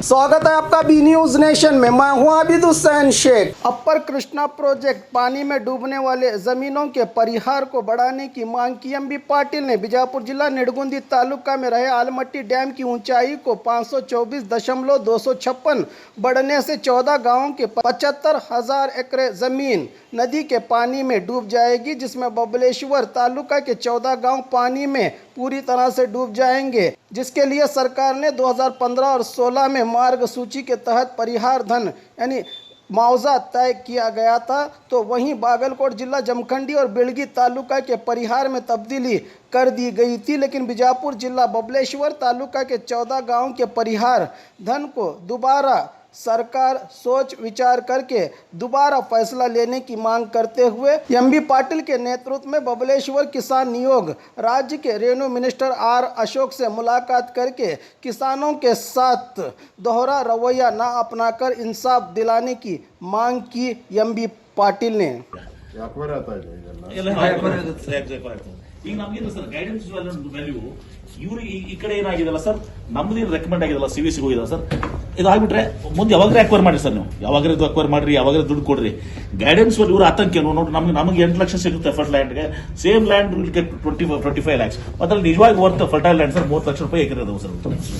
स्वागत है आपका बी न्यूज नेशन में। मैं हूं आबिद हुसैन शेख। अपर कृष्णा प्रोजेक्ट पानी में डूबने वाले जमीनों के परिहार को बढ़ाने की मांग की एमबी पाटिल ने बीजापुर जिला निडगुंदी तालुका में रहे आलमट्टी डैम की ऊंचाई को 524.256 बढ़ने से 14 गांवों के 75,000 एकड़ जमीन नदी के पानी में डूब जाएगी, जिसमें बबलेश्वर तालुका के 14 गांव पानी में पूरी तरह से डूब जाएंगे, जिसके लिए सरकार ने 2015 और 16 में मार्ग सूची के तहत परिहार धन यानी मुआवजा तय किया गया था। तो वहीं बागलकोट जिला जमखंडी और बिलगी तालुका के परिहार में तब्दीली कर दी गई थी, लेकिन बीजापुर जिला बबलेश्वर तालुका के 14 गांव के परिहार धन को दोबारा सरकार सोच विचार करके दोबारा फैसला लेने की मांग करते हुए एमबी पाटिल के नेतृत्व में बबलेश्वर किसान नियोग राज्य के रेवेन्यू मिनिस्टर आर अशोक से मुलाकात करके किसानों के साथ दोहरा रवैया न अपनाकर इंसाफ दिलाने की मांग की एमबी पाटिल ने। ಈಗ ನಮಗೇನು ಸರ್ ಗೈಡೆನ್ಸ್ ವ್ಯಾಲ್ಯೂ ಇವರು ಈ ಕಡೆ ಏನಾಗಿದೆಲ್ಲ ಸರ್, ನಮ್ದು ರೆಕಮೆಂಡ್ ಆಗಿದೆಲ್ಲ ಸಿವಿಸಿ ಹೋಗಿದಲ್ಲ ಸರ್, ಇದಾಗ್ಬಿಟ್ರೆ ಮುಂದೆ ಯಾವಾಗ್ರೆ ಅಕ್ವೈರ್ ಮಾಡಿ ಸರ್, ನೀವು ಯಾವಾಗ್ರೆ ಅಕ್ವೈರ್ ಮಾಡ್ರಿ, ಯಾವಾಗ್ರೆ ದುಡ್ಡು ಕೊಡ್ರಿ. ಗೈಡೆನ್ಸ್ ವ್ಯಾಲ್ಯೂ ಇವ್ರ ಆತಂಕ ನೋಡಿ, ನಮಗೆ 8 ಲಕ್ಷ ಸಿಗುತ್ತೆ ಫರ್ಟ್ ಲ್ಯಾಂಡ್ಗೆ, same land will get 25 lakhs. ಅದ್ರಲ್ಲಿ ನಿಜವಾಗಿ worth fertile land sir 30 lakh ರೂಪಾಯಿ ಎಕರೆ ಅದಾವ ಸರ್. 30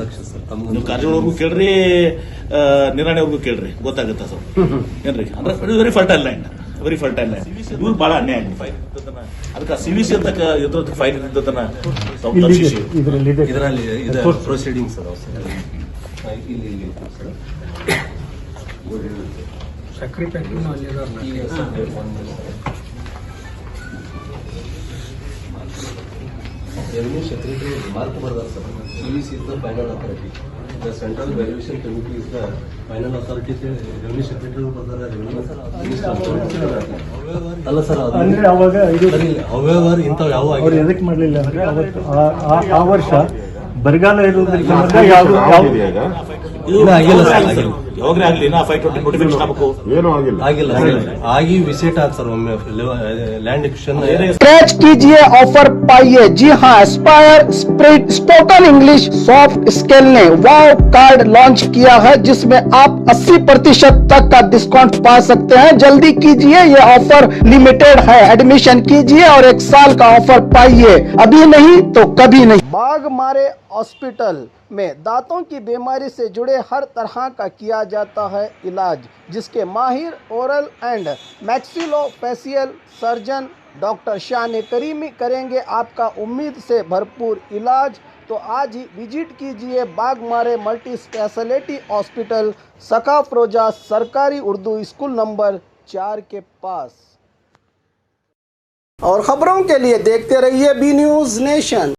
ಲಕ್ಷ ಸರ್. ನೀವು ಕಾರಜೋಳವ್ರಿಗೂ ಕೇಳ್ರಿ, ನಿರಾಣಿ ಅವ್ರಿಗೂ ಕೇಳ್ರಿ, ಗೊತ್ತಾಗುತ್ತೆ ಸರ್ ಏನ್ರಿ. ಅಂದ್ರೆ very fertile land, very fertile land. ಇವ್ರು ಬಹಳ ಅನ್ಯಾಯ ಆಗಿದೆ. ಅದಕ್ಕೆ ಸಿವಿಸಿ ಅಂತ ಇದ್ರದ್ದು ಫೈಲ್ ಇದ್ದದನ್ನ ಇದರಲ್ಲಿ ಪ್ರೊಸೀಡಿಂಗ್ ಸರ್. ಇಲ್ಲಿ ಸಕ್ರಿ ಫ್ಯಾಕ್ಟ್ರಿ ರೆವಿನ್ಯೂ ಸೆಕ್ರೆಟರಿ ಮಾರ್ಕ್ ಬರ್ದಾರ sir. CVC is the final authority, the central valuation committee is the final authority. Revenue secretary ಬರ್ದಾರ, ಅಲ್ಲ ಸರ್. ಅಂದ್ರೆ ಅವಾಗ ಹವೆವರ್ ಇಂಥವು ಯಾವ ಅವ್ರು ಎದಕ್ಕೆ ಮಾಡಲಿಲ್ಲ ಅಂದ್ರೆ ಅವತ್ತು ಆ ವರ್ಷ ಬರಗಾಲ ಇರುವುದರಿಂದ ಯಾವಾಗ್ಲೇ ಆಗಲಿ ನಾ 520 ನೋಟಿಫಿಕೇಶನ್ ಆಗಬೇಕು, ಏನೂ ಆಗಿಲ್ಲ ಆಗಿ ವಿಸಿಟ್ ಆಗ ಸರ್ ಒಮ್ಮೆ ಲ್ಯಾಂಡ್ ಎಕ್ವಿಷನ್. स्क्रैच कीजिए, ऑफर पाइए। जी हाँ, Aspire spoken English soft skill ने वाव कार्ड लॉन्च किया है, जिसमें आप 80% तक का डिस्काउंट पा सकते हैं। जल्दी कीजिए, ये ऑफर लिमिटेड है। एडमिशन कीजिए और 1 साल का ऑफर पाइए, अभी नहीं तो कभी नहीं। बाघमारे हॉस्पिटल में दांतों की बीमारी से जुड़े हर तरह का किया जाता है इलाज, जिसके माहिर oral and maxillofacial surgeon doctor शान करीमी करेंगे आपका उम्मीद से भरपूर इलाज। तो आज ही विजिट कीजिए बाघमारे मल्टी स्पेशलिटी हॉस्पिटल, सकाफरोजा सरकारी उर्दू स्कूल नंबर 4 के पास। और खबरों के लिए देखते रहिए बी न्यूज नेशन।